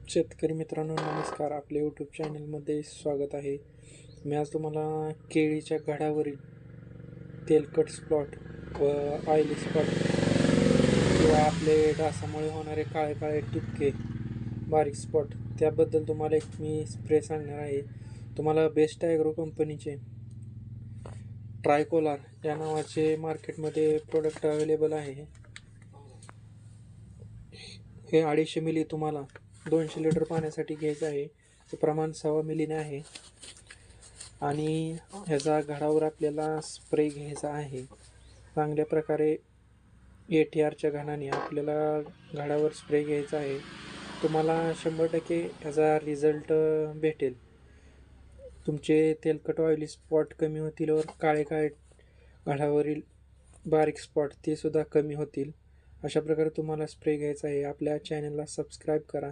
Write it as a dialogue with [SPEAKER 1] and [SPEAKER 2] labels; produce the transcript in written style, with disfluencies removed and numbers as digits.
[SPEAKER 1] शेतकरी मित्रांनो नमस्कार. आपल्या यूट्यूब चॅनलमध्ये स्वागत आहे. मी आज तुम्हाला केळीच्या घडावरील तेलकट स्पॉट व ऑइली स्पॉट किंवा आपले डासामुळे होणारे काळे काळे टिपके बारीक स्पॉट त्याबद्दल तुम्हाला एक मी स्प्रे सांगणार आहे. तुम्हाला बेस्ट ॲग्रो कंपनीचे ट्रायकोलार या नावाचे मार्केटमध्ये प्रोडक्ट अवेलेबल आहे. हे 250 मिली तुम्हाला 200 लिटर पाण्यासाठी घ्यायचं आहे. ते प्रमाण 1.25 मिलीने आहे आणि ह्याचा घडावर आपल्याला स्प्रे घ्यायचा आहे. चांगल्या प्रकारे ATRच्या घाणाने आपल्याला घडावर स्प्रे घ्यायचा आहे. तुम्हाला 100% ह्याचा रिझल्ट भेटेल. तुमचे तेलकट ऑइली स्पॉट कमी होतील व काळे काळे घडावरील बारीक स्पॉट ते सुद्धा कमी होतील. अशा प्रकारे तुम्हाला स्प्रे घ्यायचा आहे. आपल्या चॅनलला सबस्क्राईब करा.